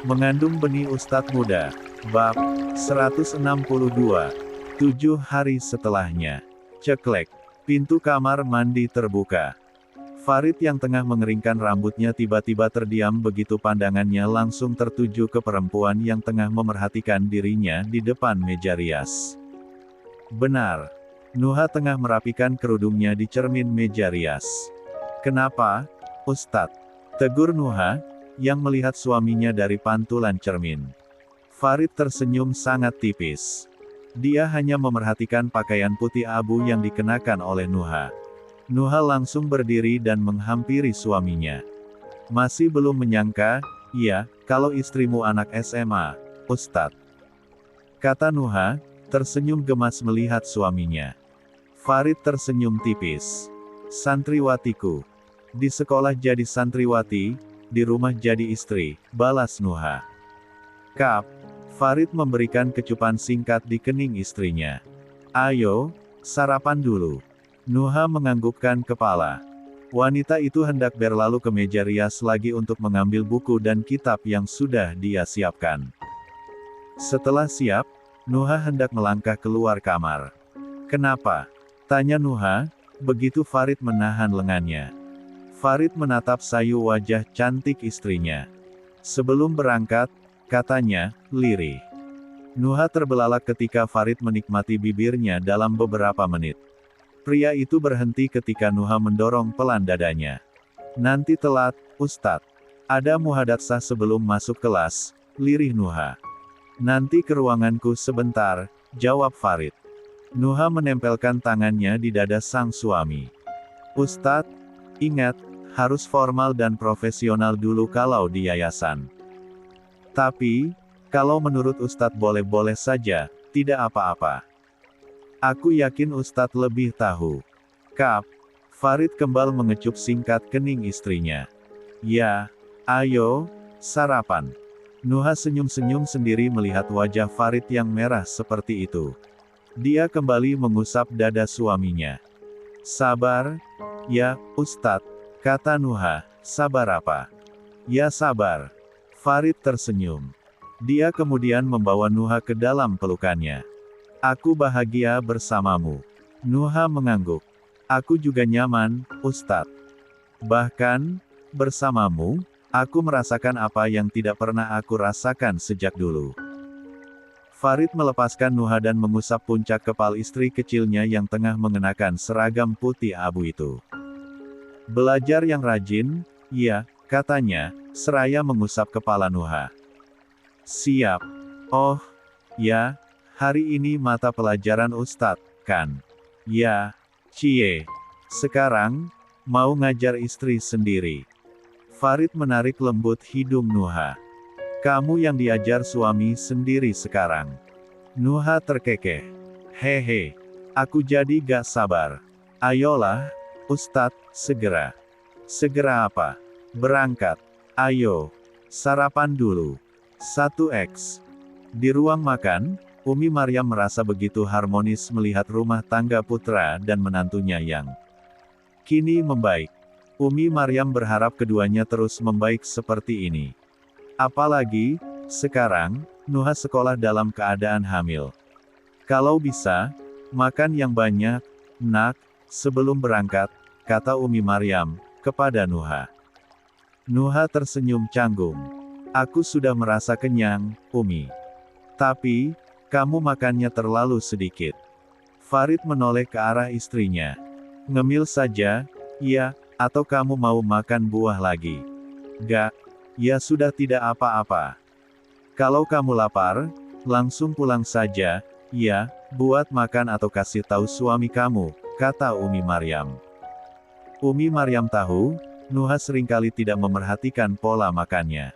Mengandung benih Ustadz Muda. Bab 162. 7 hari setelahnya. Ceklek. Pintu kamar mandi terbuka. Farid yang tengah mengeringkan rambutnya tiba-tiba terdiam begitu pandangannya langsung tertuju ke perempuan yang tengah memerhatikan dirinya di depan meja rias. Benar. Nuha tengah merapikan kerudungnya di cermin meja rias. "Kenapa, Ustadz?" tegur Nuha, yang melihat suaminya dari pantulan cermin. Farid tersenyum sangat tipis. Dia hanya memerhatikan pakaian putih abu yang dikenakan oleh Nuha. Nuha langsung berdiri dan menghampiri suaminya. "Masih belum menyangka, ya, kalau istrimu anak SMA, Ustadz," kata Nuha, tersenyum gemas melihat suaminya. Farid tersenyum tipis. "Santriwatiku. Di sekolah jadi santriwati, di rumah jadi istri," balas Nuha. "Kap." Farid memberikan kecupan singkat di kening istrinya. "Ayo, sarapan dulu." Nuha menganggukkan kepala. Wanita itu hendak berlalu ke meja rias lagi untuk mengambil buku dan kitab yang sudah dia siapkan. Setelah siap, Nuha hendak melangkah keluar kamar. "Kenapa?" tanya Nuha, begitu Farid menahan lengannya. Farid menatap sayu wajah cantik istrinya. "Sebelum berangkat," katanya, lirih. Nuha terbelalak ketika Farid menikmati bibirnya dalam beberapa menit. Pria itu berhenti ketika Nuha mendorong pelan dadanya. "Nanti telat, Ustadz. Ada muhadatsah sebelum masuk kelas," lirih Nuha. "Nanti ke ruanganku sebentar," jawab Farid. Nuha menempelkan tangannya di dada sang suami. "Ustadz, ingat, harus formal dan profesional dulu kalau di yayasan. Tapi, kalau menurut Ustadz boleh-boleh saja, tidak apa-apa. Aku yakin Ustadz lebih tahu." "Kap." Farid kembal mengecup singkat kening istrinya. "Ya, ayo, sarapan." Nuha senyum-senyum sendiri melihat wajah Farid yang merah seperti itu. Dia kembali mengusap dada suaminya. "Sabar, ya, Ustadz," kata Nuha. "Sabar apa?" "Ya sabar." Farid tersenyum. Dia kemudian membawa Nuha ke dalam pelukannya. "Aku bahagia bersamamu." Nuha mengangguk. "Aku juga nyaman, Ustadz. Bahkan, bersamamu, aku merasakan apa yang tidak pernah aku rasakan sejak dulu." Farid melepaskan Nuha dan mengusap puncak kepal istri kecilnya yang tengah mengenakan seragam putih abu itu. "Belajar yang rajin, ya," katanya, seraya mengusap kepala Nuha. "Siap." "Oh, ya, hari ini mata pelajaran Ustadz, kan?" "Ya, Cie. Sekarang, mau ngajar istri sendiri." Farid menarik lembut hidung Nuha. "Kamu yang diajar suami sendiri sekarang." Nuha terkekeh. "Hehe. Aku jadi gak sabar. Ayolah, Ustadz, segera." "Segera apa?" "Berangkat. Ayo. Sarapan dulu." 1x. Di ruang makan, Umi Maryam merasa begitu harmonis melihat rumah tangga putra dan menantunya yang kini membaik. Umi Maryam berharap keduanya terus membaik seperti ini. Apalagi, sekarang, Nuha sekolah dalam keadaan hamil. "Kalau bisa, makan yang banyak, nak, sebelum berangkat," kata Umi Maryam, kepada Nuha. Nuha tersenyum canggung. "Aku sudah merasa kenyang, Umi. Tapi, kamu makannya terlalu sedikit." Farid menoleh ke arah istrinya. "Ngemil saja, ya, atau kamu mau makan buah lagi?" "Gak. Ya sudah tidak apa-apa. Kalau kamu lapar, langsung pulang saja, ya, buat makan atau kasih tahu suami kamu," kata Umi Maryam. Umi Maryam tahu, Nuha seringkali tidak memerhatikan pola makannya.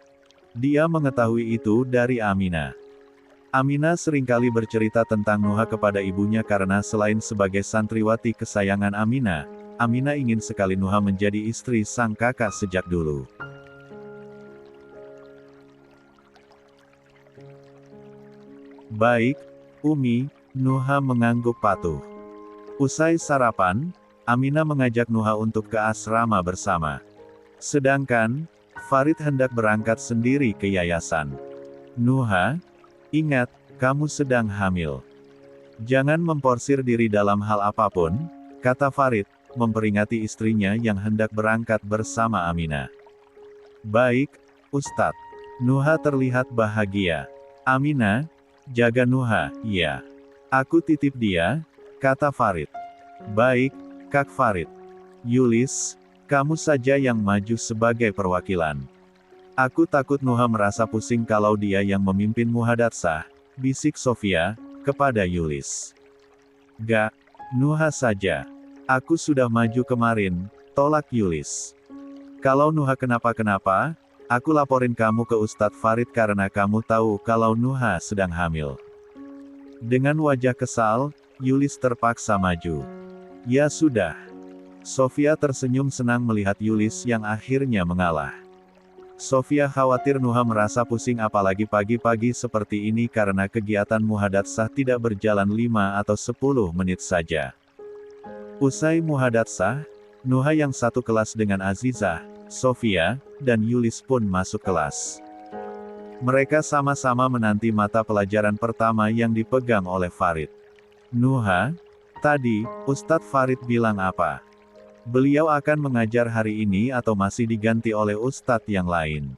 Dia mengetahui itu dari Aminah. Aminah seringkali bercerita tentang Nuha kepada ibunya karena selain sebagai santriwati kesayangan Aminah, Aminah ingin sekali Nuha menjadi istri sang kakak sejak dulu. "Baik, Umi," Nuha mengangguk patuh. Usai sarapan, Aminah mengajak Nuha untuk ke asrama bersama. Sedangkan, Farid hendak berangkat sendiri ke yayasan. Nuha, ingat, kamu sedang hamil. Jangan memporsir diri dalam hal apapun, kata Farid, memperingati istrinya yang hendak berangkat bersama Aminah. Baik, Ustadz. Nuha terlihat bahagia. Aminah, jaga Nuha, ya. Aku titip dia, kata Farid. Baik, Kak Farid. Yulis, kamu saja yang maju sebagai perwakilan. Aku takut Nuha merasa pusing kalau dia yang memimpin muhadatsah, bisik Sofia, kepada Yulis. Gak, Nuha saja. Aku sudah maju kemarin, tolak Yulis. Kalau Nuha kenapa-kenapa, aku laporin kamu ke Ustadz Farid karena kamu tahu kalau Nuha sedang hamil. Dengan wajah kesal, Yulis terpaksa maju. Ya sudah. Sofia tersenyum senang melihat Yulis yang akhirnya mengalah. Sofia khawatir Nuha merasa pusing apalagi pagi-pagi seperti ini karena kegiatan muhadatsah tidak berjalan 5 atau 10 menit saja. Usai muhadatsah, Nuha yang satu kelas dengan Azizah, Sofia, dan Yulis pun masuk kelas. Mereka sama-sama menanti mata pelajaran pertama yang dipegang oleh Farid. Nuha, tadi, Ustadz Farid bilang apa? Beliau akan mengajar hari ini atau masih diganti oleh Ustadz yang lain?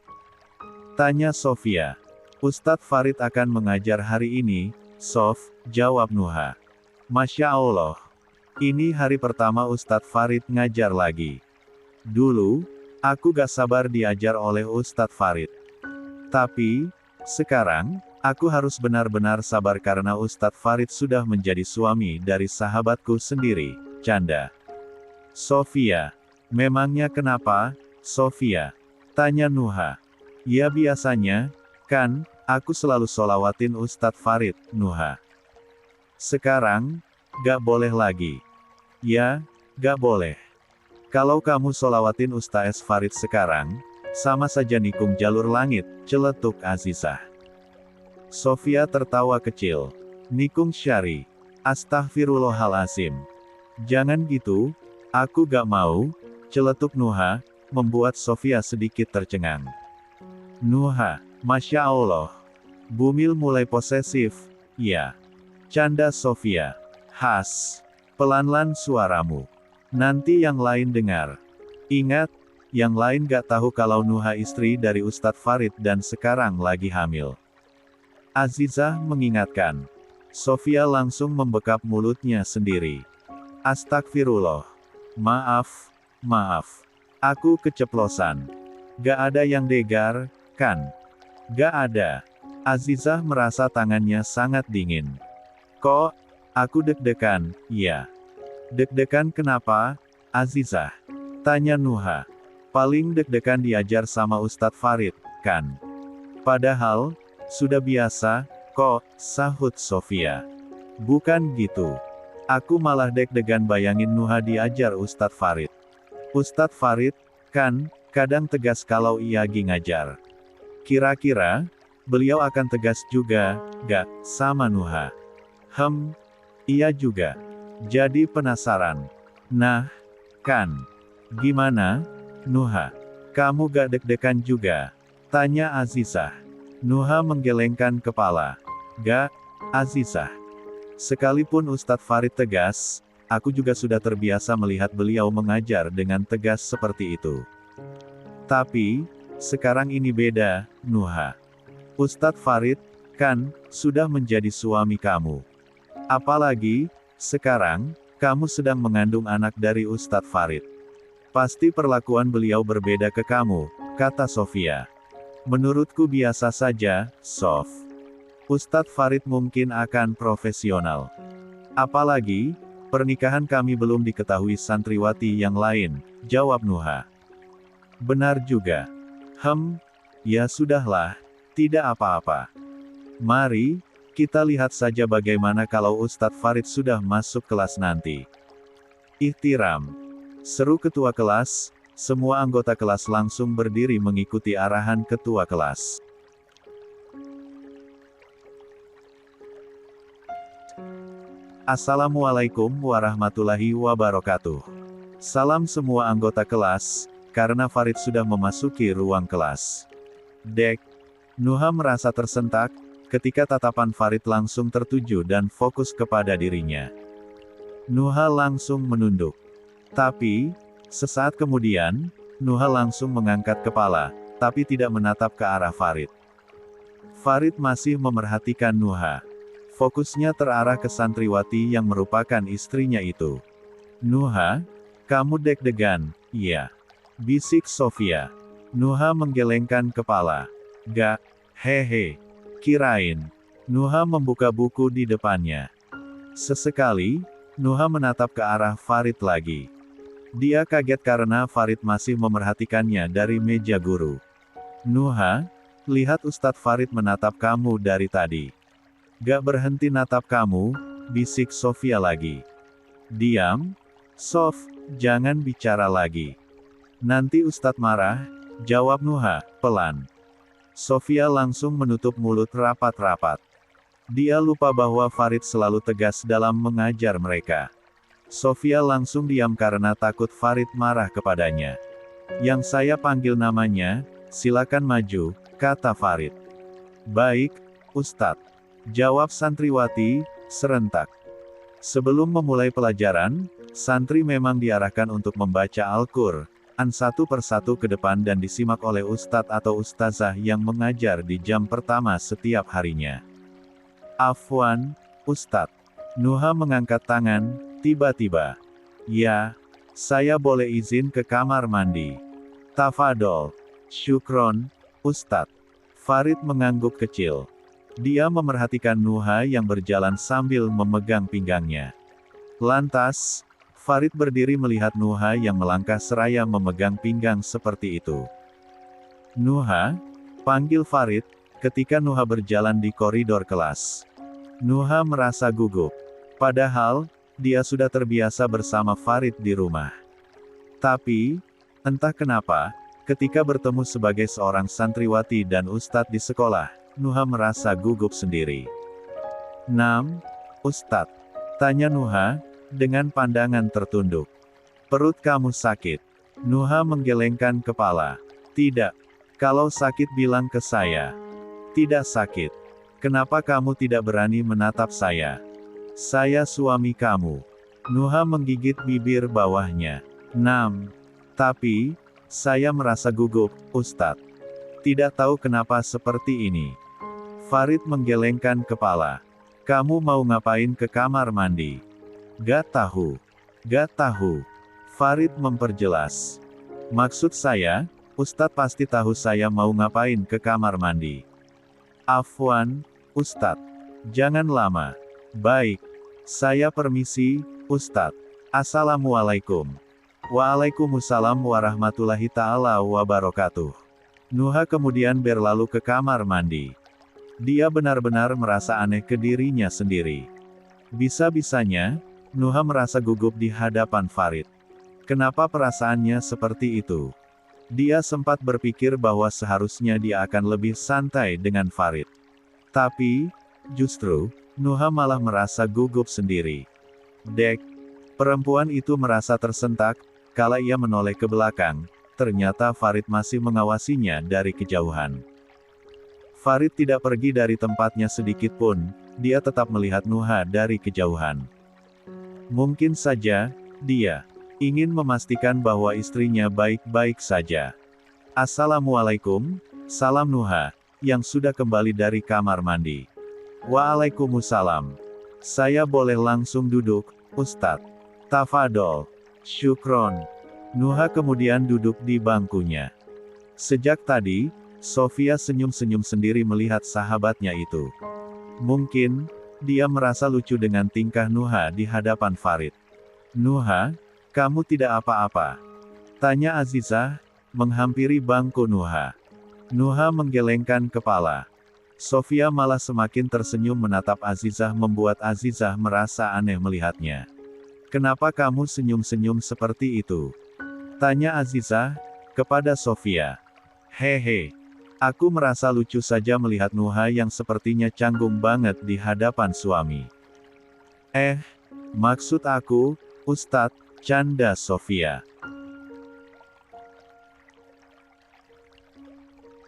Tanya Sofia. Ustadz Farid akan mengajar hari ini, Sof, jawab Nuha. Masya Allah. Ini hari pertama Ustadz Farid ngajar lagi. Dulu, aku gak sabar diajar oleh Ustadz Farid. Tapi, sekarang, aku harus benar-benar sabar karena Ustadz Farid sudah menjadi suami dari sahabatku sendiri, canda. Sofia. Memangnya kenapa, Sofia? Tanya Nuha. Ya biasanya, kan, aku selalu sholawatin Ustadz Farid, Nuha. Sekarang, gak boleh lagi. Ya, gak boleh. Kalau kamu sholawatin Ustadz Farid sekarang, sama saja nikung jalur langit, celetuk Azizah. Sofia tertawa kecil. Nikung syari. Astagfirullahalazim. Jangan gitu, aku gak mau, celetuk Nuha, membuat Sofia sedikit tercengang. Nuha, Masya Allah. Bumil mulai posesif, ya. Canda Sofia. Has. Pelan-pelan suaramu. Nanti yang lain dengar. Ingat, yang lain gak tahu kalau Nuha istri dari Ustadz Farid dan sekarang lagi hamil. Azizah mengingatkan. Sofia langsung membekap mulutnya sendiri. Astagfirullah. Maaf, maaf. Aku keceplosan. Gak ada yang degar, kan? Gak ada. Azizah merasa tangannya sangat dingin. Kok? Aku deg-degan, ya. Deg-degan kenapa, Azizah? Tanya Nuha. Paling deg-degan diajar sama Ustadz Farid, kan? Padahal, sudah biasa, kok, sahut Sofia. Bukan gitu. Aku malah deg-degan bayangin Nuha diajar Ustadz Farid. Ustadz Farid, kan, kadang tegas kalau ia lagi ngajar. Kira-kira, beliau akan tegas juga, gak, sama Nuha? Iya juga. Jadi penasaran. Nah, kan. Gimana, Nuha? Kamu gak deg-degan juga? Tanya Azizah. Nuha menggelengkan kepala. Gak, Azizah. Sekalipun Ustadz Farid tegas, aku juga sudah terbiasa melihat beliau mengajar dengan tegas seperti itu. Tapi, sekarang ini beda, Nuha. Ustadz Farid, kan, sudah menjadi suami kamu. Apalagi, sekarang, kamu sedang mengandung anak dari Ustadz Farid. Pasti perlakuan beliau berbeda ke kamu, kata Sofia. Menurutku biasa saja, Sof. Ustadz Farid mungkin akan profesional. Apalagi, pernikahan kami belum diketahui santriwati yang lain, jawab Nuha. Benar juga. Ya sudahlah, tidak apa-apa. Mari, kita lihat saja bagaimana kalau Ustadz Farid sudah masuk kelas nanti. Ihtiram. Seru ketua kelas, semua anggota kelas langsung berdiri mengikuti arahan ketua kelas. Assalamualaikum warahmatullahi wabarakatuh. Salam semua anggota kelas, karena Farid sudah memasuki ruang kelas. Dek. Nuha merasa tersentak, ketika tatapan Farid langsung tertuju dan fokus kepada dirinya. Nuha langsung menunduk. Tapi, sesaat kemudian, Nuha langsung mengangkat kepala, tapi tidak menatap ke arah Farid. Farid masih memerhatikan Nuha. Fokusnya terarah ke santriwati yang merupakan istrinya itu. Nuha, kamu deg-degan, iya. Bisik Sofia. Nuha menggelengkan kepala. Gak, hehe. Kirain. Nuha membuka buku di depannya. Sesekali, Nuha menatap ke arah Farid lagi. Dia kaget karena Farid masih memerhatikannya dari meja guru. Nuha, lihat Ustadz Farid menatap kamu dari tadi. Gak berhenti natap kamu, bisik Sofia lagi. Diam, Sof, jangan bicara lagi. Nanti Ustadz marah, jawab Nuha, pelan. Sofia langsung menutup mulut rapat-rapat. Dia lupa bahwa Farid selalu tegas dalam mengajar mereka. Sofia langsung diam karena takut Farid marah kepadanya. Yang saya panggil namanya, silakan maju, kata Farid. Baik, Ustadz. Jawab santriwati, serentak. Sebelum memulai pelajaran, santri memang diarahkan untuk membaca Al-Qur'an satu persatu ke depan dan disimak oleh ustadz atau ustazah yang mengajar di jam pertama setiap harinya. Afwan, Ustadz. Nuha mengangkat tangan, tiba-tiba. Ya, saya boleh izin ke kamar mandi. Tafadol. Syukron, Ustadz. Farid mengangguk kecil. Dia memerhatikan Nuha yang berjalan sambil memegang pinggangnya. Lantas, Farid berdiri melihat Nuha yang melangkah seraya memegang pinggang seperti itu. Nuha, panggil Farid, ketika Nuha berjalan di koridor kelas. Nuha merasa gugup. Padahal, dia sudah terbiasa bersama Farid di rumah. Tapi, entah kenapa, ketika bertemu sebagai seorang santriwati dan ustadz di sekolah, Nuha merasa gugup sendiri. Ustadz? Tanya Nuha, dengan pandangan tertunduk. Perut kamu sakit? Nuha menggelengkan kepala. Tidak. Kalau sakit bilang ke saya. Tidak sakit. Kenapa kamu tidak berani menatap saya? Saya suami kamu. Nuha menggigit bibir bawahnya. Tapi, saya merasa gugup, Ustadz. Tidak tahu kenapa seperti ini. Farid menggelengkan kepala. Kamu mau ngapain ke kamar mandi? Gak tahu. Gak tahu. Farid memperjelas. Maksud saya, Ustadz pasti tahu saya mau ngapain ke kamar mandi. Afwan, Ustadz. Jangan lama. Baik. Saya permisi, Ustadz. Assalamualaikum. Waalaikumsalam warahmatullahi ta'ala wabarakatuh. Nuha kemudian berlalu ke kamar mandi. Dia benar-benar merasa aneh ke dirinya sendiri. Bisa-bisanya, Nuha merasa gugup di hadapan Farid. Kenapa perasaannya seperti itu? Dia sempat berpikir bahwa seharusnya dia akan lebih santai dengan Farid. Tapi, justru, Nuha malah merasa gugup sendiri. Dek. Perempuan itu merasa tersentak, kala ia menoleh ke belakang, ternyata Farid masih mengawasinya dari kejauhan. Farid tidak pergi dari tempatnya sedikit pun, dia tetap melihat Nuha dari kejauhan. Mungkin saja, dia ingin memastikan bahwa istrinya baik-baik saja. Assalamualaikum, salam Nuha, yang sudah kembali dari kamar mandi. Waalaikumsalam. Saya boleh langsung duduk, Ustadz? Tafadol. Syukron. Nuha kemudian duduk di bangkunya. Sejak tadi, Sofia senyum-senyum sendiri melihat sahabatnya itu. Mungkin, dia merasa lucu dengan tingkah Nuha di hadapan Farid. Nuha, kamu tidak apa-apa? Tanya Azizah, menghampiri bangku Nuha. Nuha menggelengkan kepala. Sofia malah semakin tersenyum menatap Azizah membuat Azizah merasa aneh melihatnya. Kenapa kamu senyum-senyum seperti itu? Tanya Azizah, kepada Sofia. Hehe. Aku merasa lucu saja melihat Nuha yang sepertinya canggung banget di hadapan suami. Maksud aku, Ustadz, canda Sofia.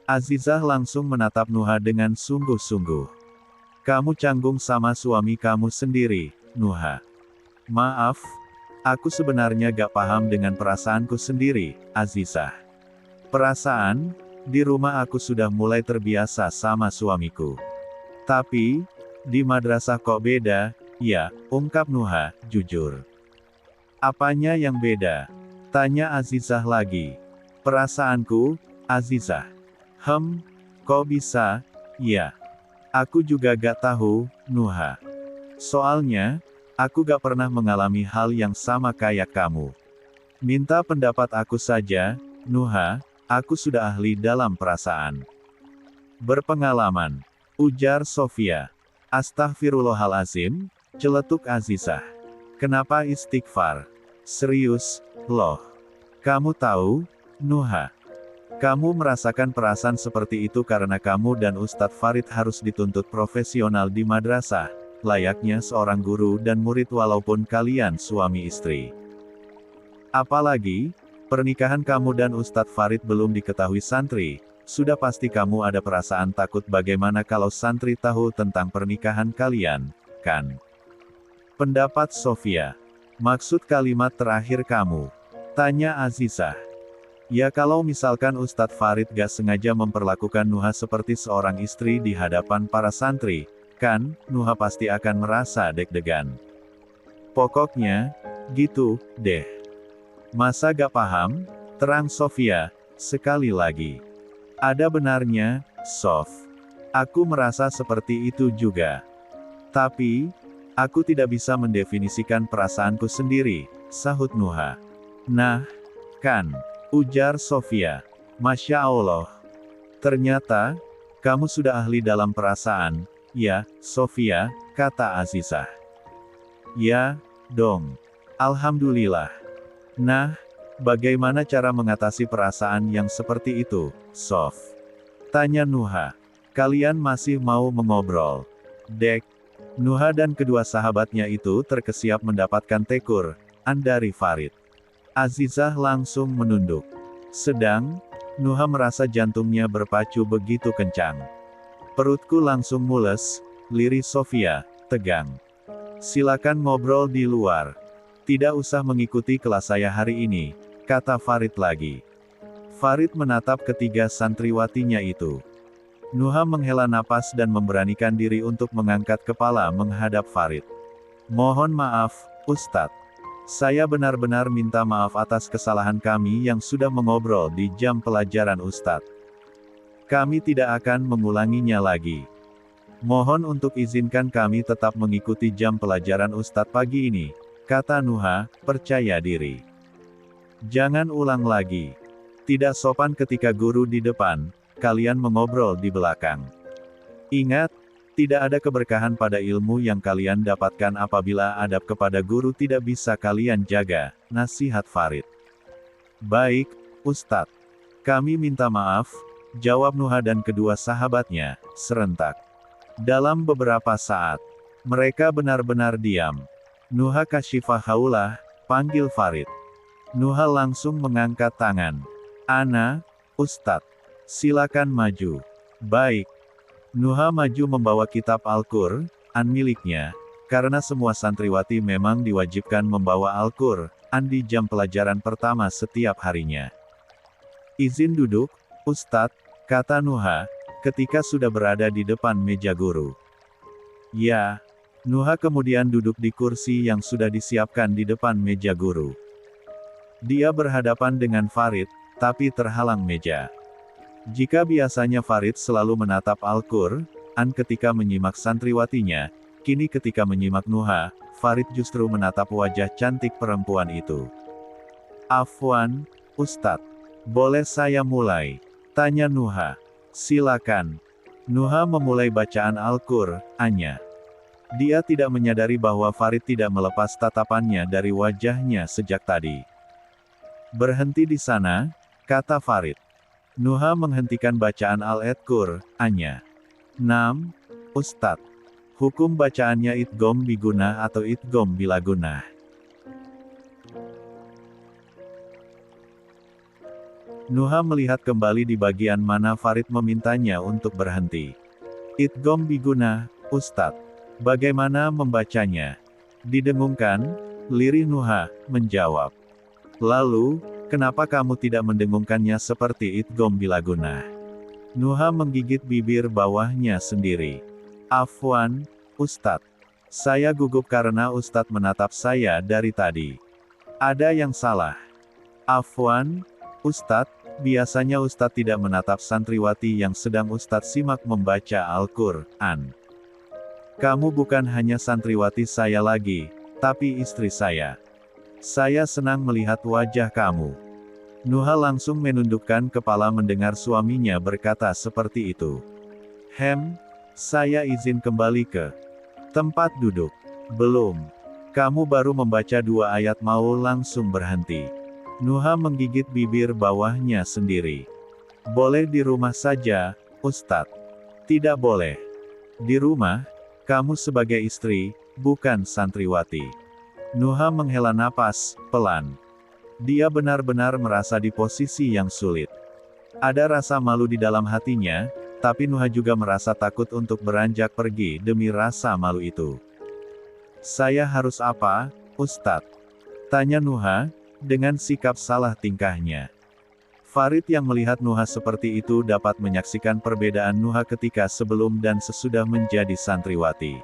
Azizah langsung menatap Nuha dengan sungguh-sungguh. Kamu canggung sama suami kamu sendiri, Nuha. Maaf, aku sebenarnya gak paham dengan perasaanku sendiri, Azizah. Perasaan, di rumah aku sudah mulai terbiasa sama suamiku. Tapi, di madrasah kok beda, ya, ungkap Nuha, jujur. Apanya yang beda? Tanya Azizah lagi. Perasaanku, Azizah. Kok bisa? Ya. Aku juga gak tahu, Nuha. Soalnya, aku gak pernah mengalami hal yang sama kayak kamu. Minta pendapat aku saja, Nuha, aku sudah ahli dalam perasaan. Berpengalaman, ujar Sofia. Astaghfirullahalazim, celetuk Azizah. Kenapa istighfar? Serius, loh. Kamu tahu, Nuha. Kamu merasakan perasaan seperti itu karena kamu dan Ustadz Farid harus dituntut profesional di madrasah, layaknya seorang guru dan murid walaupun kalian suami istri. Apalagi, pernikahan kamu dan Ustadz Farid belum diketahui santri, sudah pasti kamu ada perasaan takut bagaimana kalau santri tahu tentang pernikahan kalian, kan? Pendapat Sofia. Maksud kalimat terakhir kamu? Tanya Azizah. Ya kalau misalkan Ustadz Farid gak sengaja memperlakukan Nuha seperti seorang istri di hadapan para santri, kan, Nuha pasti akan merasa deg-degan. Pokoknya, gitu, deh. Masa gak paham? Terang Sofia, sekali lagi. Ada benarnya, Sof. Aku merasa seperti itu juga. Tapi, aku tidak bisa mendefinisikan perasaanku sendiri, sahut Nuha. Nah, kan. Ujar Sofia. Masya Allah. Ternyata, kamu sudah ahli dalam perasaan, ya, Sofia, kata Azizah. Ya, dong. Alhamdulillah. Nah, bagaimana cara mengatasi perasaan yang seperti itu, Sof? Tanya Nuha. Kalian masih mau mengobrol? Dek. Nuha dan kedua sahabatnya itu terkesiap mendapatkan tekur dari Farid. Azizah langsung menunduk. Sedang, Nuha merasa jantungnya berpacu begitu kencang. Perutku langsung mules, lirih Sofia, tegang. Silakan ngobrol di luar. Tidak usah mengikuti kelas saya hari ini, kata Farid lagi. Farid menatap ketiga santriwatinya itu. Nuha menghela napas dan memberanikan diri untuk mengangkat kepala menghadap Farid. Mohon maaf, Ustadz. Saya benar-benar minta maaf atas kesalahan kami yang sudah mengobrol di jam pelajaran Ustadz. Kami tidak akan mengulanginya lagi. Mohon untuk izinkan kami tetap mengikuti jam pelajaran Ustadz pagi ini, kata Nuha, percaya diri. Jangan ulang lagi. Tidak sopan ketika guru di depan, kalian mengobrol di belakang. Ingat, tidak ada keberkahan pada ilmu yang kalian dapatkan apabila adab kepada guru tidak bisa kalian jaga, nasihat Farid. Baik, Ustadz. Kami minta maaf, jawab Nuha dan kedua sahabatnya, serentak. Dalam beberapa saat, mereka benar-benar diam. Nuha kasyifah haulah, panggil Farid. Nuha langsung mengangkat tangan. Ana, Ustadz. Silakan maju. Baik. Nuha maju membawa kitab Al-Qur'an miliknya, karena semua santriwati memang diwajibkan membawa Al-Qur'an di jam pelajaran pertama setiap harinya. Izin duduk, Ustadz, kata Nuha, ketika sudah berada di depan meja guru. Ya. Nuha kemudian duduk di kursi yang sudah disiapkan di depan meja guru. Dia berhadapan dengan Farid, tapi terhalang meja. Jika biasanya Farid selalu menatap Al-Qur'an ketika menyimak santriwatinya, kini ketika menyimak Nuha, Farid justru menatap wajah cantik perempuan itu. Afwan, Ustadz. Boleh saya mulai? Tanya Nuha. Silakan. Nuha memulai bacaan Al-Qur'annya. Dia tidak menyadari bahwa Farid tidak melepas tatapannya dari wajahnya sejak tadi. Berhenti di sana, kata Farid. Nuha menghentikan bacaan Al-Qur'annya. 6. Ustadz. Hukum bacaannya idgham bigunah atau idgham bila gunah. Nuha melihat kembali di bagian mana Farid memintanya untuk berhenti. Idgham biguna, Ustadz. Bagaimana membacanya? Didengungkan, lirih Nuha, menjawab. Lalu, kenapa kamu tidak mendengungkannya seperti idgham bilaguna? Nuha menggigit bibir bawahnya sendiri. Afwan, Ustadz. Saya gugup karena Ustadz menatap saya dari tadi. Ada yang salah. Afwan, Ustadz, biasanya Ustadz tidak menatap santriwati yang sedang Ustadz simak membaca Al-Qur'an. Kamu bukan hanya santriwati saya lagi, tapi istri saya. Saya senang melihat wajah kamu. Nuha langsung menundukkan kepala mendengar suaminya berkata seperti itu. Saya izin kembali ke tempat duduk. Belum. Kamu baru membaca 2 ayat mau langsung berhenti. Nuha menggigit bibir bawahnya sendiri. Boleh di rumah saja, Ustadz. Tidak boleh. Di rumah, kamu sebagai istri, bukan santriwati. Nuha menghela napas, pelan. Dia benar-benar merasa di posisi yang sulit. Ada rasa malu di dalam hatinya, tapi Nuha juga merasa takut untuk beranjak pergi demi rasa malu itu. Saya harus apa, Ustadz? Tanya Nuha, dengan sikap salah tingkahnya. Farid yang melihat Nuha seperti itu dapat menyaksikan perbedaan Nuha ketika sebelum dan sesudah menjadi santriwati.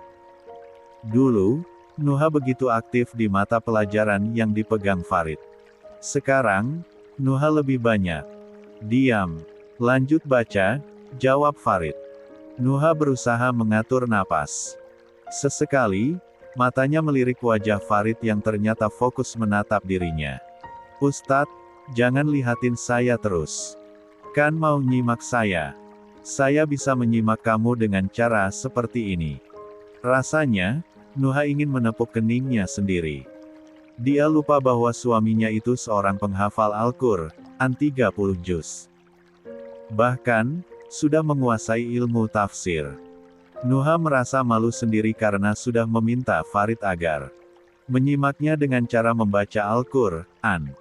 Dulu, Nuha begitu aktif di mata pelajaran yang dipegang Farid. Sekarang, Nuha lebih banyak diam. Lanjut baca, jawab Farid. Nuha berusaha mengatur napas. Sesekali, matanya melirik wajah Farid yang ternyata fokus menatap dirinya. Ustadz, jangan lihatin saya terus. Kan mau nyimak saya. Saya bisa menyimak kamu dengan cara seperti ini. Rasanya, Nuha ingin menepuk keningnya sendiri. Dia lupa bahwa suaminya itu seorang penghafal Al-Qur'an 30 juz. Bahkan, sudah menguasai ilmu tafsir. Nuha merasa malu sendiri karena sudah meminta Farid agar menyimaknya dengan cara membaca Al-Qur'an.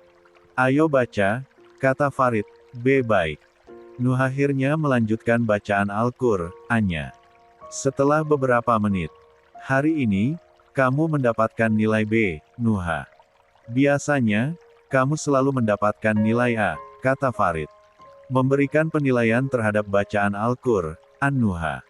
Ayo baca, kata Farid, baik. Nuha akhirnya melanjutkan bacaan Al-Qur'annya. Setelah beberapa menit, hari ini, kamu mendapatkan nilai B, Nuha. Biasanya, kamu selalu mendapatkan nilai A, kata Farid. Memberikan penilaian terhadap bacaan Al-Qur'an Nuha.